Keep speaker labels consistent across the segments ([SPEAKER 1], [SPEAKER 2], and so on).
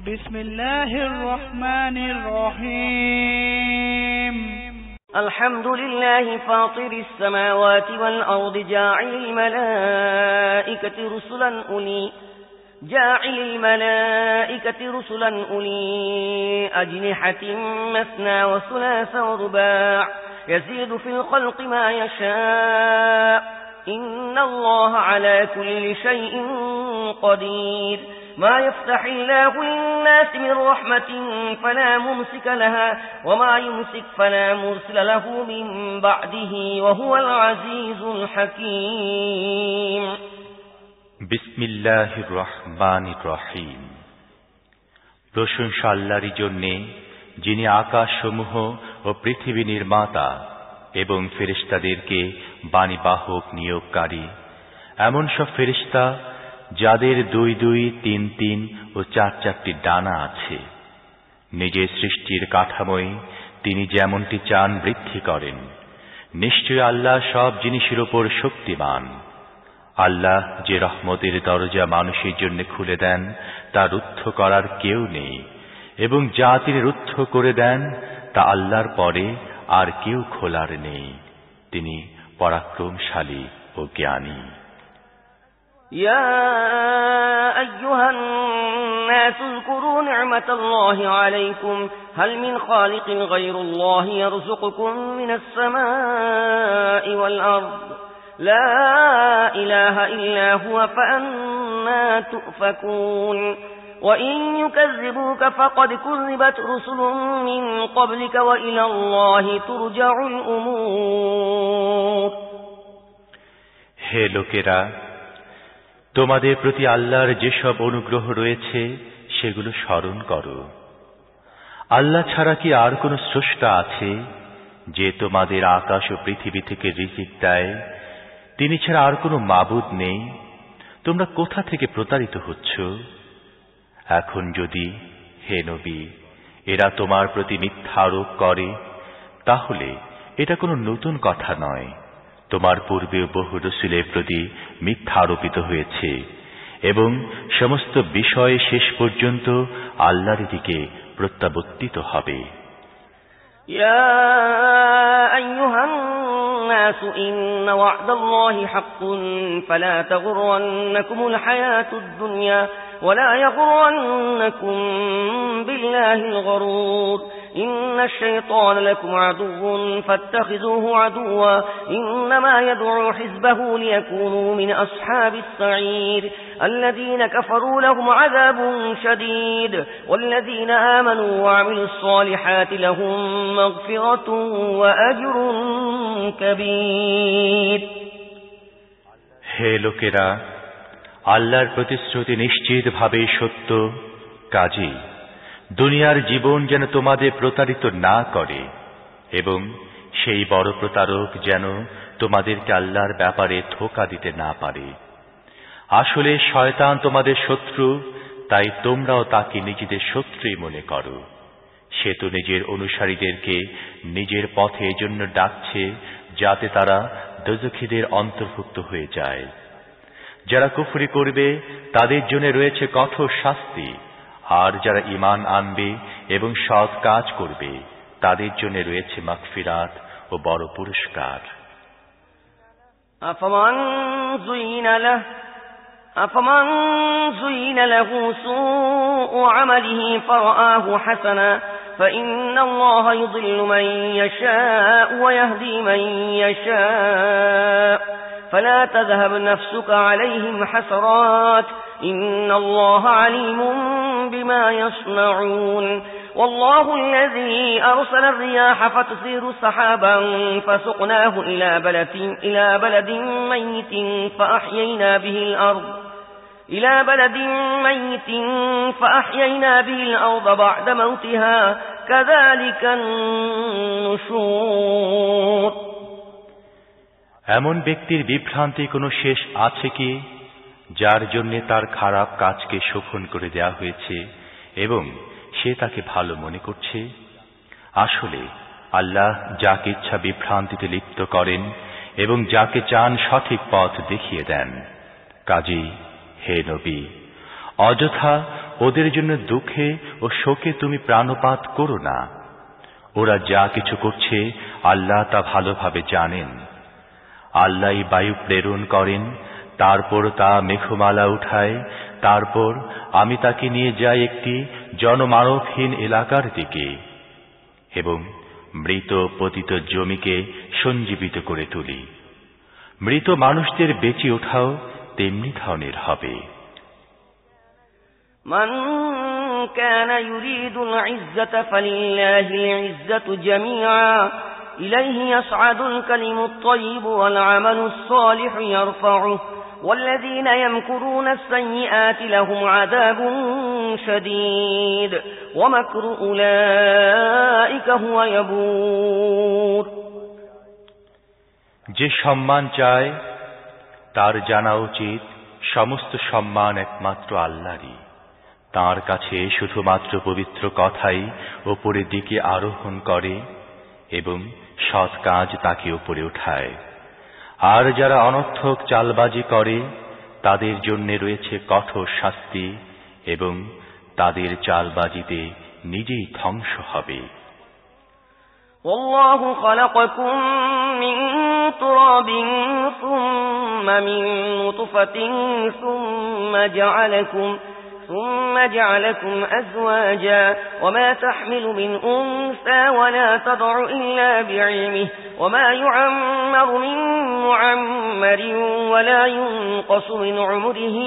[SPEAKER 1] بسم الله الرحمن الرحيم
[SPEAKER 2] الحمد لله فاطر السماوات والأرض جاعل الملائكة رسلا أولي أجنحة مثنى وثلاث ورباع يزيد في الخلق ما يشاء إن الله على كل شيء قدير ما يفتح الله للناس من رحمة فلا ممسك لها وما يمسك فلا مرسل له من بعده وهو العزيز الحكيم
[SPEAKER 3] بسم الله الرحمن الرحيم প্রশংসা আল্লাহর জন্যে যিনি আকাশসমূহ ও পৃথিবী নির্মাতা এবং ফেরেশতাদেরকে বাণীবাহক নিয়োগকারী এমন সব ফেরেশতা যাদের 2 2 3 3 ও 4 4টি ডানা আছে নিজের সৃষ্টির কাঠামোয় তিনি যেমনটি চান বৃদ্ধি করেন নিশ্চয় আল্লাহ সব জিনিসের উপর শক্তিমান আল্লাহ যে রহমতের দরজা মানুষের জন্য খুলে দেন তা রুদ্ধ করার কেউ নেই এবং যা তিনি রুদ্ধ করে দেন তা আল্লাহর পরে আর কেউ খোলার নেই তিনি পরাক্রমশালী ও জ্ঞানী
[SPEAKER 2] يا أيها الناس اذكروا نعمة الله عليكم هل من خالق غير الله يرزقكم من السماء والأرض لا إله إلا هو فأنا تؤفكون وإن يكذبوك فقد كذبت رسل من قبلك وإلى الله ترجع الأمور
[SPEAKER 3] হে লোকেরা তোমাদের প্রতি আল্লাহর যেসব অনুগ্রহ রয়েছে সেগুলো স্মরণ করো আল্লাহ ছাড়া কি আর কোনো স্রষ্টা আছে যে তোমাদের আকাশ ও পৃথিবী থেকে রিজিক দেয় তিনি ছাড়া আর কোনো মাবুদ নেই তোমরা কোথা থেকে প্রতারিত হচ্ছ এখন যদি হে নবী এরা তোমার প্রতি মিথ্যা আরোপ করে তাহলে এটা কোনো নতুন কথা নয় তোমার পূর্বে বহু রাসূলের প্রতি মিথ্যা আরোপিত হয়েছে এবং সমস্ত বিষয় শেষ পর্যন্ত আল্লাহর দিকে প্রত্যাবর্তিত হবে
[SPEAKER 2] ইয়া আইয়ুহান নাস ইন্না ওয়া'দাল্লাহি হাক্কুন ফালা তাগুররান্নাকুমুল হায়াতুদ দুনিয়া ولا يغرنكم بالله الغرور إن الشيطان لكم عدو فاتخذوه عدوا إنما يدعو حزبه ليكونوا من أصحاب السعير الذين كفروا لهم عذاب شديد والذين آمنوا وعملوا الصالحات لهم مغفرة وأجر كبير
[SPEAKER 3] হে লোকেরা আল্লাহর প্রতিশ্রুতি নিশ্চিতভাবে সত্য কাজী দুনিয়ার জীবন যেন তোমাদের প্রতারিত না করে এবং সেই বড় প্রতারক যেন তোমাদেরকে আল্লাহর ব্যাপারে ধোঁকা দিতে না পারে আসলে শয়তান তোমাদের শত্রু তাই তোমরাও তাকে নিজেদের শত্রুই মনে করো সে তো নিজের অনুসারীদেরকে নিজের পথে এজন্য ডাকছে যাতে তারা দোজখীদের অন্তর্ভুক্ত হয়ে যায় যারা কুফরি করবে তাদের জন্য রয়েছে কঠোর শাস্তি আর যারা ঈমান আনবে এবং সৎ কাজ করবে তাদের জন্য রয়েছে মাগফিরাত ও বড় পুরস্কার
[SPEAKER 2] أفمن زين له سوء عمله فرآه حسنا فإن الله يضل من يشاء ويهدي من يشاء فلا تذهب نفسك عليهم حسرات إن الله عليم بما يصنعون والله الذي أرسل الرياح فتثير سحابا فسقناه إلى بلد ميت فأحيينا به الأرض بعد موتها كذلك النشور
[SPEAKER 3] এমন ব্যক্তির বিভ্রান্তি কোনো শেষ আছে কি যার জন্য তার খারাপ কাজকে শোভন করে দেয়া হয়েছে এবং সে তাকে ভালো মনে করছে আসলে আল্লাহ যাকে ইচ্ছা বিভ্রান্তিতে লিপ্ত করেন এবং যাকে চান সঠিক পথ দেখিয়ে দেন কাজী হে নবী অযথা ওদের জন্য দুঃখে ও শোকে তুমি প্রাণপাত করো না। ওরা যা কিছু করছে আল্লাহ তা ভালোভাবে জানেন। আল্লাহই বায়ু প্রেরণ করেন, তারপর তা মেঘমালা উঠায়, তারপর আমি তাকে নিয়ে যাই একটি জনমানবহীন এলাকার দিকে এবং মৃত পতিত জমিকে সঞ্জীবিত করে তুলি। মৃত মানুষদের বেঁচে ওঠাও তেমনি ধরনের হবে।
[SPEAKER 2] من كان يريد العزة فلله العزة جميعا إليه يصعد الكلم الطيب والعمل الصالح يرفعه والذين يمكرون السيئات لهم عذاب شديد ومكر أولئك هو يبور।
[SPEAKER 3] যে সম্মান চায় তার জানা উচিত সমস্ত সম্মান একমাত্র আল্লাহরই। তাঁর কাছে শুধুমাত্র পবিত্র কথাই ওপরের দিকে আরোহণ করে এবং সৎ কাজ তাকে উপরে উঠায়। আর যারা অনর্থক চালবাজি করে তাদের জন্য রয়েছে কঠোর শাস্তি এবং তাদের চালবাজিতে নিজেই ধ্বংস হবে।
[SPEAKER 2] والله خلقكم من تراب ثم من نطفة ثم جعلكم أزواجا وما تحمل من أنثى ولا تضع إلا بعلمه وما يعمر من معمر ولا ينقص من عمره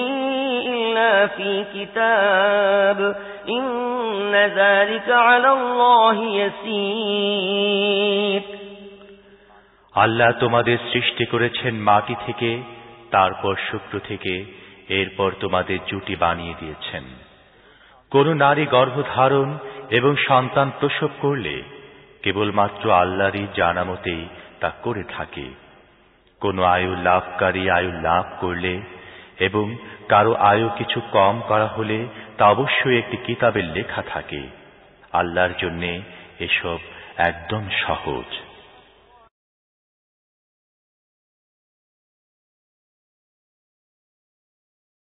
[SPEAKER 2] إلا في كتاب إن ذلك على الله يسير।
[SPEAKER 3] আল্লাহ তোমাদের সৃষ্টি করেছেন মাটি থেকে, তারপর শুক্র থেকে, এরপর তোমাদের জুটি বানিয়ে দিয়েছেন। কোন নারী গর্ভধারণ এবং সন্তান প্রসব করলে কেবলমাত্র আল্লাহরই জানা মতেই তা করে থাকে। কোন আয়ু লাভকারী আয়ু লাভ করলে এবং কারো আয়ু কিছু কম করা হলে তা অবশ্যই একটি কিতাবে লেখা থাকে। আল্লাহর জন্যে এসব একদম সহজ।